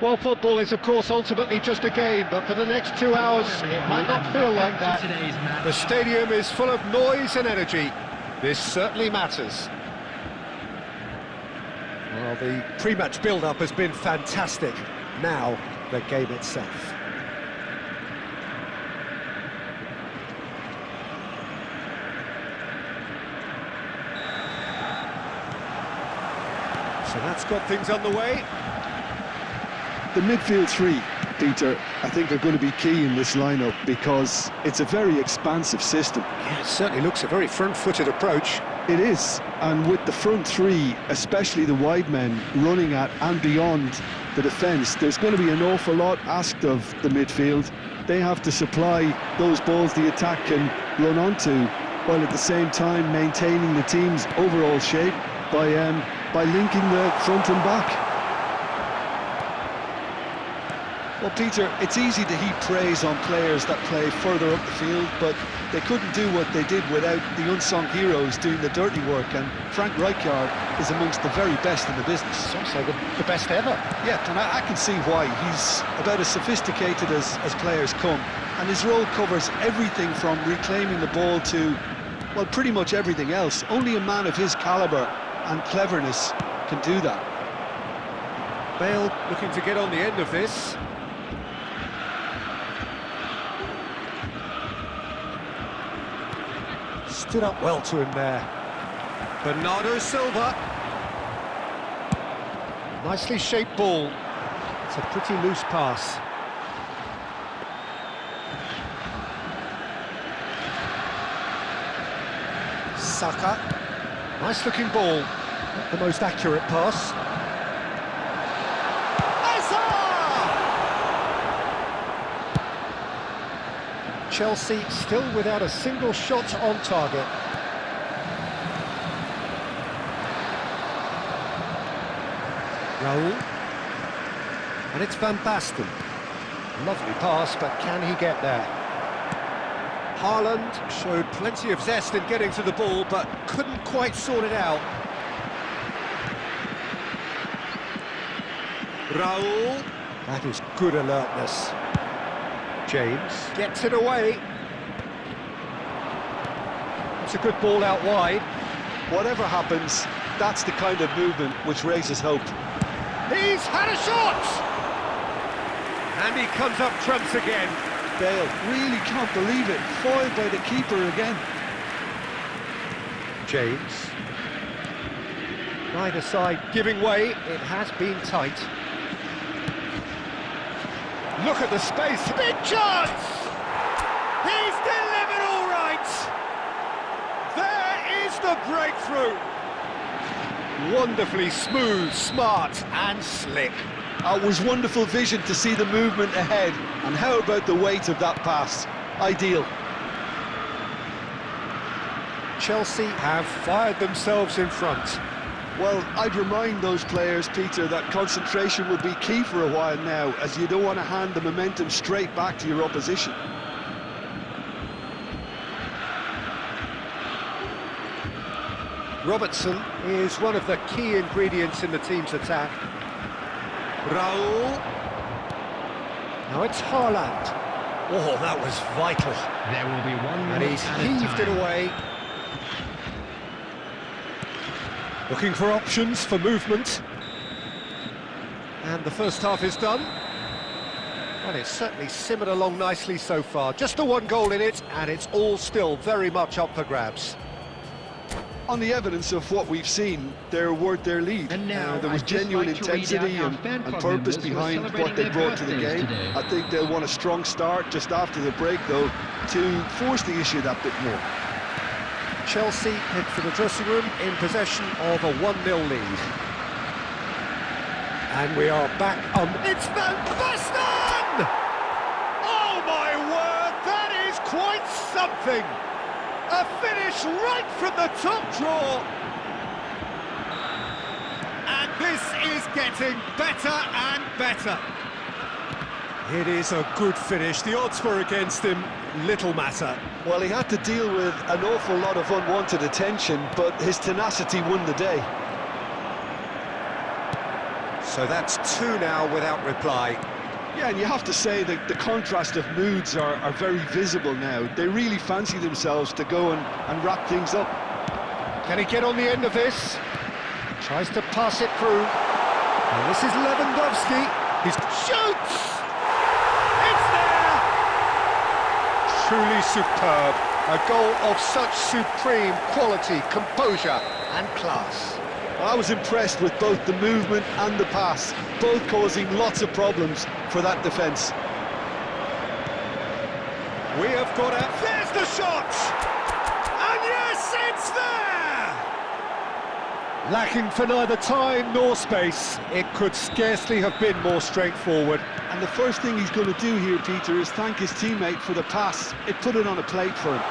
Well, football is, of course, ultimately just a game, but for the next 2 hours, it might not feel like that. The stadium is full of noise and energy. This certainly matters. Well, the pre-match build-up has been fantastic. Now, the game itself. So that's got things underway. The midfield three, Peter, I think are going to be key in this lineup because it's a very expansive system. Yeah, it certainly looks a very front-footed approach. It is, and with the front three, especially the wide men, running at and beyond the defence, there's going to be an awful lot asked of the midfield. They have to supply those balls the attack can run onto, while at the same time maintaining the team's overall shape by linking the front and back. Well, Peter, it's easy to heap praise on players that play further up the field, but they couldn't do what they did without the unsung heroes doing the dirty work, and Frank Rijkaard is amongst the very best in the business. It's also the best ever. Yeah, and I can see why. He's about as sophisticated as players come, and his role covers everything from reclaiming the ball to, well, pretty much everything else. Only a man of his calibre and cleverness can do that. Bale looking to get on the end of this. Stood up well to him there. Bernardo Silva. Nicely shaped ball. It's a pretty loose pass. Saka. Nice looking ball. Not the most accurate pass. Chelsea still without a single shot on target. Raul. And it's Van Basten. Lovely pass, but can he get there? Haaland showed plenty of zest in getting to the ball, but couldn't quite sort it out. Raul. That is good alertness. James gets it away. It's a good ball out wide. Whatever happens, that's the kind of movement which raises hope. He's had a shot! And he comes up trumps again. Bale really can't believe it. Foiled by the keeper again. James. Neither side giving way. It has been tight. Look at the space. Big chance! He's delivered all right! There is the breakthrough! Wonderfully smooth, smart and slick. It was wonderful vision to see the movement ahead. And how about the weight of that pass? Ideal. Chelsea have fired themselves in front. Well, I'd remind those players, Peter, that concentration will be key for a while now, as you don't want to hand the momentum straight back to your opposition. Robertson is one of the key ingredients in the team's attack. Raul. Now it's Haaland. Oh, that was vital. There will be 1 And minute he's at a heaved it time. away. Looking for options for movement. And the first half is done. Well, it's certainly simmered along nicely so far. Just the one goal in it, and it's all still very much up for grabs. On the evidence of what we've seen, they're worth their lead. And now, there was I'd just genuine like to read intensity out our and fan club purpose members who are behind celebrating what they their brought to the birthdays game. today. I think they'll want a strong start just after the break, though, to force the issue that bit more. Chelsea head for the dressing room in possession of a 1-0 lead. And we are back on... It's Van Basten! Oh my word, that is quite something! A finish right from the top draw! And this is getting better and better. It is a good finish. The odds were against him, little matter. Well, he had to deal with an awful lot of unwanted attention, but his tenacity won the day. So that's two now without reply. Yeah, and you have to say that the contrast of moods are very visible now. They really fancy themselves to go and wrap things up. Can he get on the end of this? Tries to pass it through. And this is Lewandowski. He shoots! It's there! Truly superb. A goal of such supreme quality, composure and class. I was impressed with both the movement and the pass, both causing lots of problems for that defence. We have got out. There's the shot! And yes, it's there! Lacking for neither time nor space, it could scarcely have been more straightforward. And the first thing he's going to do here, Peter, is thank his teammate for the pass. It put it on a plate for him.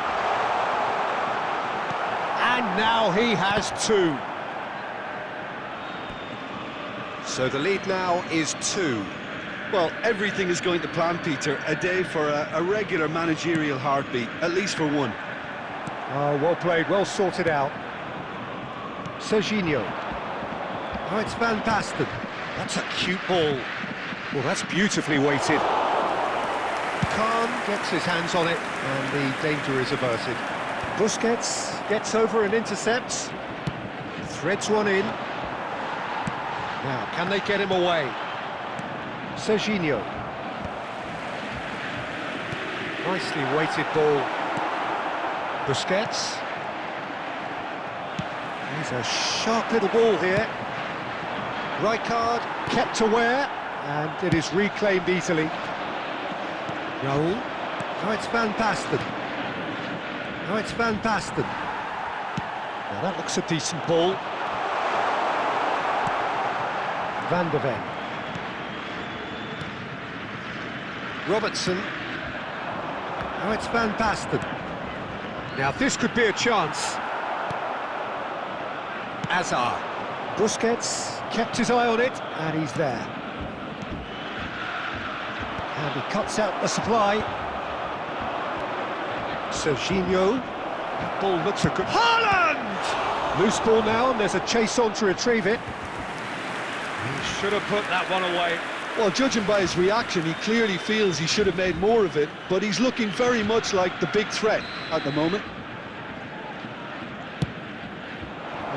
And now he has two. So the lead now is 2. Well, everything is going to plan, Peter. A day for a regular managerial heartbeat, at least for one. Oh, well played, well sorted out. Serginho. Oh, it's Van Basten. That's a cute ball. Well, that's beautifully weighted. Khan gets his hands on it, and the danger is averted. Busquets gets over and intercepts. Threads one in. Now, can they get him away? Serginho. Nicely weighted ball. Busquets. He's a sharp little ball here. Rijkaard kept aware, and it is reclaimed easily. Raul. Now it's Van Basten. Now it's Van Basten. Now that looks a decent ball. Van de Ven. Robertson. Now it's Van Basten. Now this could be a chance. Azar. Busquets kept his eye on it, and he's there. And he cuts out the supply. Serginho. That ball looks a good... Haaland! Loose ball now, and there's a chase on to retrieve it. He should have put that one away. Well, judging by his reaction, he clearly feels he should have made more of it, but he's looking very much like the big threat at the moment.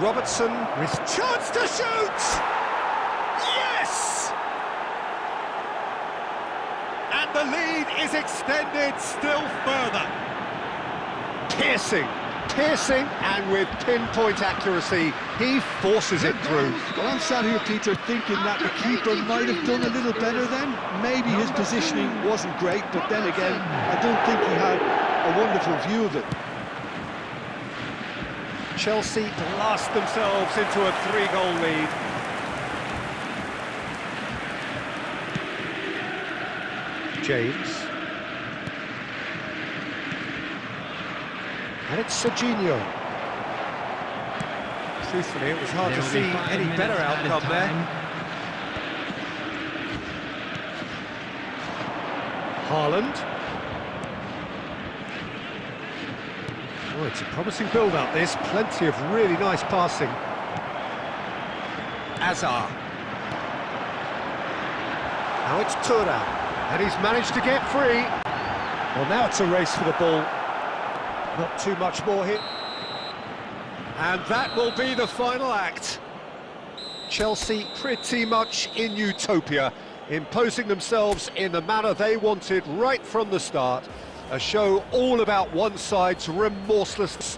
Robertson with chance to shoot! Yes! And the lead is extended still further. Piercing, and with pinpoint accuracy, he forces it through. Well, I'm sat here, Peter, thinking that the keeper might have done a little better then. Maybe his positioning wasn't great, but then again, I don't think he had a wonderful view of it. Chelsea blast themselves into a 3-goal lead. James. And it's Serginho. Truthfully, it was hard to see any better outcome there. Haaland. Oh, it's a promising build-up, this. Plenty of really nice passing. Azar. Now it's Tura. And he's managed to get free. Well, now it's a race for the ball. Not too much more here. And that will be the final act. Chelsea pretty much in utopia, imposing themselves in the manner they wanted right from the start. A show all about one side's remorseless